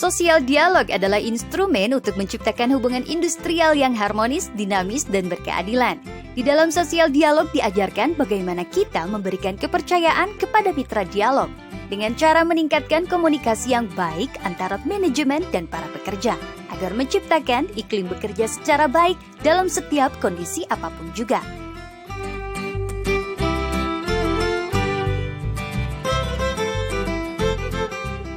Sosial dialog adalah instrumen untuk menciptakan hubungan industrial yang harmonis, dinamis, dan berkeadilan. Di dalam sosial dialog diajarkan bagaimana kita memberikan kepercayaan kepada mitra dialog dengan cara meningkatkan komunikasi yang baik antara manajemen dan para pekerja agar menciptakan iklim bekerja secara baik dalam setiap kondisi apapun juga.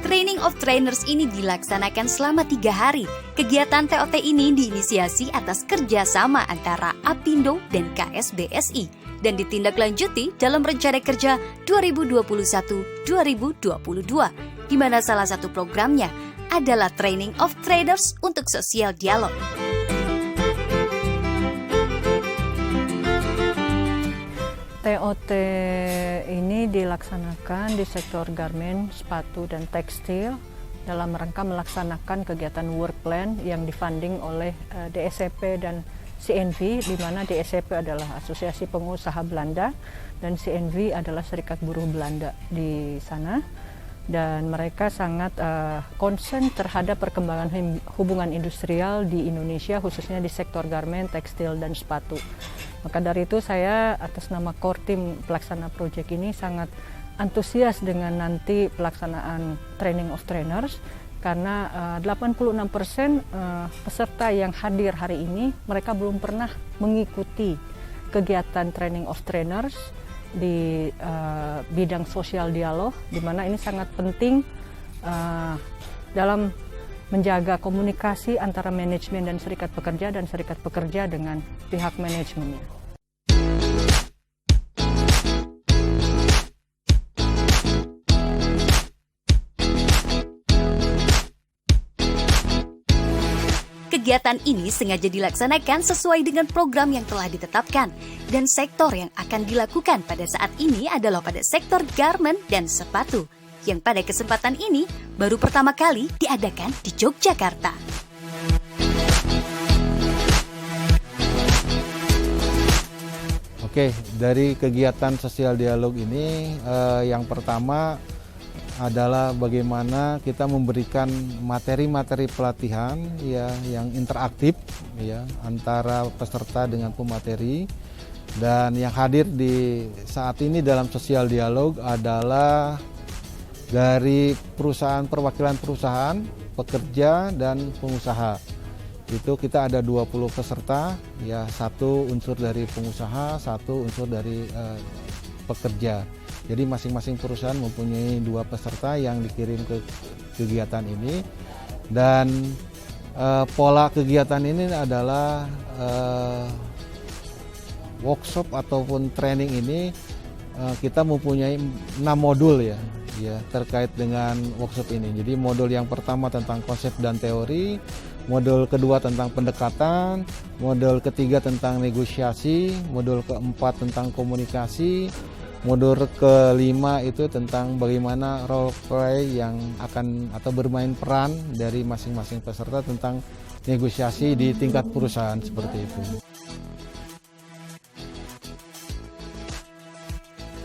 Training of Trainers ini dilaksanakan selama 3 hari. Kegiatan TOT ini diinisiasi atas kerjasama antara Apindo dan KSBSI dan ditindaklanjuti dalam rencana kerja 2021-2022, di mana salah satu programnya adalah Training of Trainers untuk sosial dialog. TOT ini dilaksanakan di sektor garmen, sepatu, dan tekstil dalam rangka melaksanakan kegiatan work plan yang difunding oleh DSCP dan CNV, di mana DSCP adalah Asosiasi Pengusaha Belanda dan CNV adalah Serikat Buruh Belanda di sana. Dan mereka sangat concern terhadap perkembangan hubungan industrial di Indonesia, khususnya di sektor garmen, tekstil, dan sepatu. Maka dari itu saya atas nama core tim pelaksana proyek ini sangat antusias dengan nanti pelaksanaan Training of Trainers, karena 86% peserta yang hadir hari ini mereka belum pernah mengikuti kegiatan Training of Trainers di bidang sosial dialog, di mana ini sangat penting dalam menjaga komunikasi antara manajemen dan serikat pekerja dengan pihak manajemennya. Kegiatan ini sengaja dilaksanakan sesuai dengan program yang telah ditetapkan, dan sektor yang akan dilakukan pada saat ini adalah pada sektor garmen dan sepatu, yang pada kesempatan ini baru pertama kali diadakan di Yogyakarta. Oke, dari kegiatan sosial dialog ini yang pertama adalah bagaimana kita memberikan materi-materi pelatihan ya yang interaktif ya antara peserta dengan pemateri, dan yang hadir di saat ini dalam sosial dialog adalah dari perwakilan perusahaan, pekerja, dan pengusaha. Itu kita ada 20 peserta ya, 1 unsur dari pengusaha, 1 unsur dari pekerja. Jadi masing-masing perusahaan mempunyai 2 peserta yang dikirim ke kegiatan ini, dan pola kegiatan ini adalah workshop ataupun training ini kita mempunyai 6 modul ya terkait dengan workshop ini. Jadi modul yang pertama tentang konsep dan teori, modul kedua tentang pendekatan, modul ketiga tentang negosiasi, modul keempat tentang komunikasi, modul kelima itu tentang bagaimana role play yang akan atau bermain peran dari masing-masing peserta tentang negosiasi di tingkat perusahaan, seperti itu.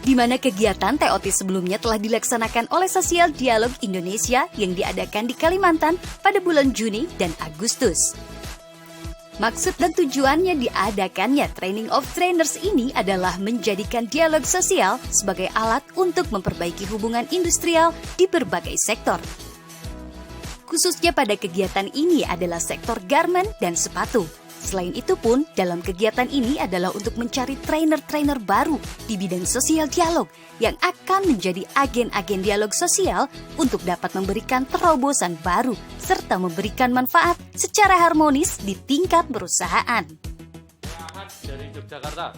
Di mana kegiatan TOT sebelumnya telah dilaksanakan oleh Sosial Dialog Indonesia yang diadakan di Kalimantan pada bulan Juni dan Agustus. Maksud dan tujuannya diadakannya Training of Trainers ini adalah menjadikan dialog sosial sebagai alat untuk memperbaiki hubungan industrial di berbagai sektor. Khususnya pada kegiatan ini adalah sektor garmen dan sepatu. Selain itu pun, dalam kegiatan ini adalah untuk mencari trainer-trainer baru di bidang sosial dialog yang akan menjadi agen-agen dialog sosial untuk dapat memberikan terobosan baru serta memberikan manfaat secara harmonis di tingkat perusahaan. Ahad dari Yogyakarta,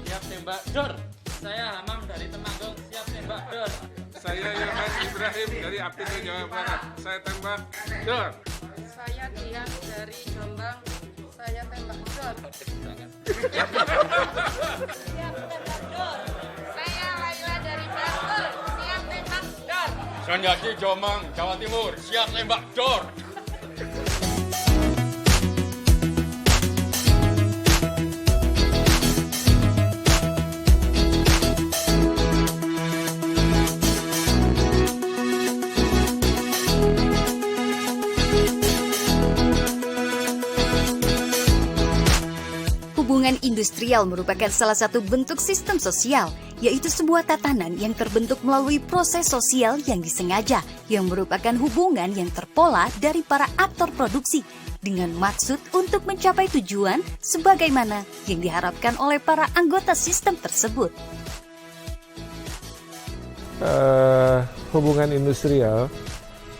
siap tembak dor. Saya Hamam dari Temanggung, siap tembak dor. Saya Yohan Ibrahim dari Apindo Jawa Barat, saya tembak dor. Saya Dian dari Jombang, saya tembak dor. Siap tembak dor. Saya Laila dari Bantul, siap tembak dor. Sanjaki Jombang, Jawa Timur, siap tembak dor. industrial merupakan salah satu bentuk sistem sosial, yaitu sebuah tatanan yang terbentuk melalui proses sosial yang disengaja, yang merupakan hubungan yang terpola dari para aktor produksi, dengan maksud untuk mencapai tujuan sebagaimana yang diharapkan oleh para anggota sistem tersebut. Hubungan industrial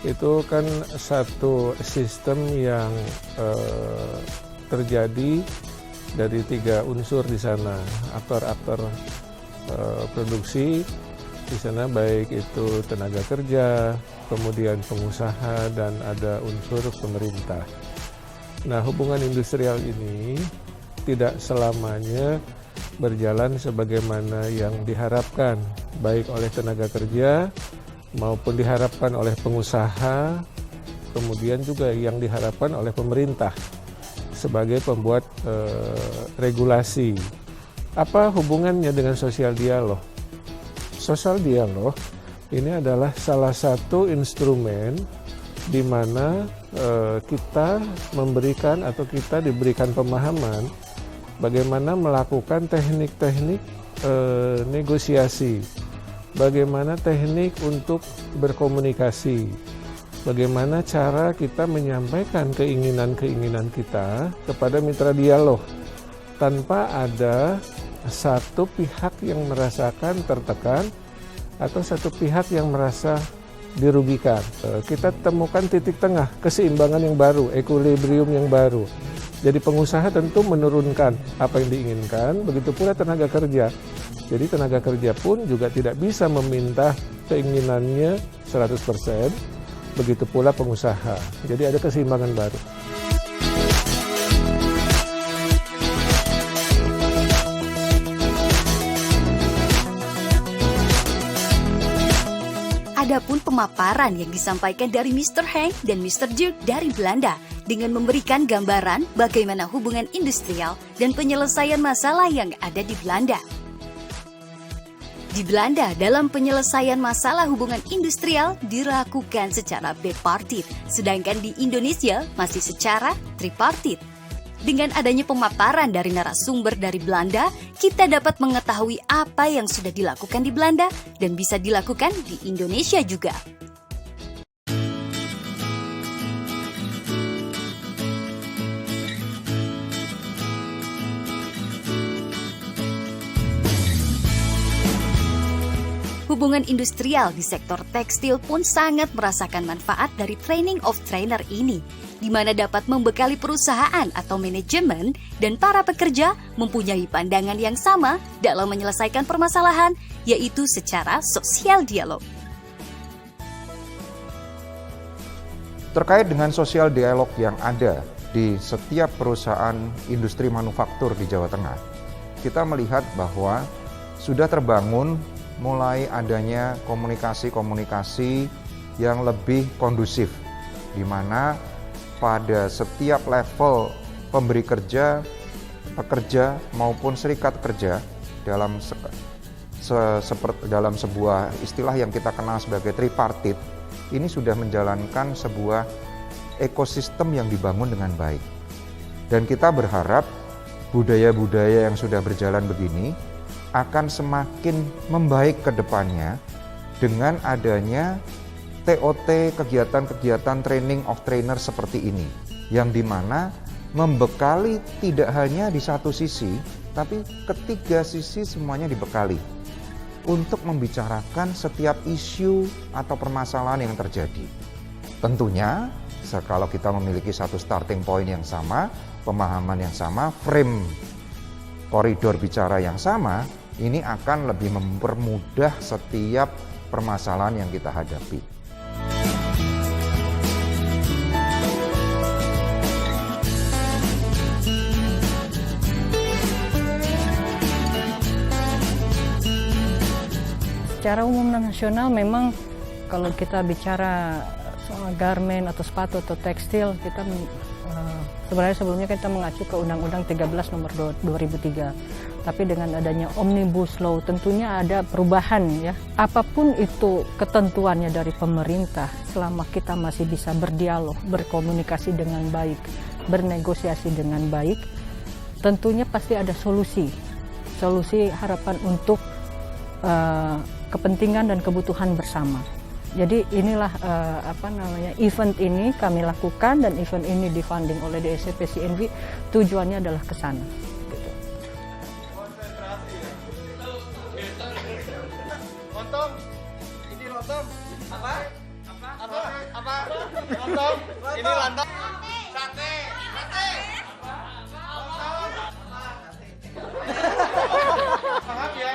itu kan satu sistem yang terjadi dari 3 unsur di sana, aktor-aktor produksi di sana, baik itu tenaga kerja, kemudian pengusaha, dan ada unsur pemerintah. Nah, hubungan industrial ini tidak selamanya berjalan sebagaimana yang diharapkan, baik oleh tenaga kerja maupun diharapkan oleh pengusaha, kemudian juga yang diharapkan oleh pemerintah sebagai pembuat regulasi. Apa hubungannya dengan sosial dialog? Sosial dialog ini adalah salah satu instrumen di mana kita memberikan atau kita diberikan pemahaman bagaimana melakukan teknik-teknik negosiasi, bagaimana teknik untuk berkomunikasi, bagaimana cara kita menyampaikan keinginan-keinginan kita kepada mitra dialog tanpa ada satu pihak yang merasakan tertekan atau satu pihak yang merasa dirugikan. Kita temukan titik tengah, keseimbangan yang baru, equilibrium yang baru. Jadi pengusaha tentu menurunkan apa yang diinginkan, begitu pula tenaga kerja. Jadi tenaga kerja pun juga tidak bisa meminta keinginannya 100%, begitu pula pengusaha. Jadi ada keseimbangan baru. Adapun pemaparan yang disampaikan dari Mr. Henk dan Mr. Dirk dari Belanda dengan memberikan gambaran bagaimana hubungan industrial dan penyelesaian masalah yang ada di Belanda. Di Belanda, dalam penyelesaian masalah hubungan industrial dilakukan secara bipartit, sedangkan di Indonesia masih secara tripartit. Dengan adanya pemaparan dari narasumber dari Belanda, kita dapat mengetahui apa yang sudah dilakukan di Belanda dan bisa dilakukan di Indonesia juga. Hubungan industrial di sektor tekstil pun sangat merasakan manfaat dari training of trainer ini, di mana dapat membekali perusahaan atau manajemen dan para pekerja mempunyai pandangan yang sama dalam menyelesaikan permasalahan, yaitu secara sosial dialog. Terkait dengan sosial dialog yang ada di setiap perusahaan industri manufaktur di Jawa Tengah, kita melihat bahwa sudah terbangun mulai adanya komunikasi-komunikasi yang lebih kondusif, di mana pada setiap level pemberi kerja, pekerja maupun serikat kerja dalam sebuah istilah yang kita kenal sebagai tripartit, ini sudah menjalankan sebuah ekosistem yang dibangun dengan baik. Dan kita berharap budaya-budaya yang sudah berjalan begini akan semakin membaik ke depannya dengan adanya TOT, kegiatan-kegiatan training of trainer seperti ini, yang dimana membekali tidak hanya di satu sisi, tapi ketiga sisi semuanya dibekali untuk membicarakan setiap isu atau permasalahan yang terjadi. Tentunya kalau kita memiliki satu starting point yang sama, pemahaman yang sama, frame koridor bicara yang sama, ini akan lebih mempermudah setiap permasalahan yang kita hadapi. Secara umum nasional memang kalau kita bicara soal garmen atau sepatu atau tekstil, kita sebenarnya sebelumnya kita mengacu ke Undang-Undang 13 nomor 2003. Tapi dengan adanya Omnibus Law tentunya ada perubahan ya. Apapun itu ketentuannya dari pemerintah, selama kita masih bisa berdialog, berkomunikasi dengan baik, bernegosiasi dengan baik, tentunya pasti ada solusi harapan untuk kepentingan dan kebutuhan bersama. Jadi inilah event ini kami lakukan, dan event ini difunding oleh DSCP CNV, tujuannya adalah ke sana. Gitu. Lontong, ini lontong. Apa? Lontong, ini lontong. Sate. Maaf ya.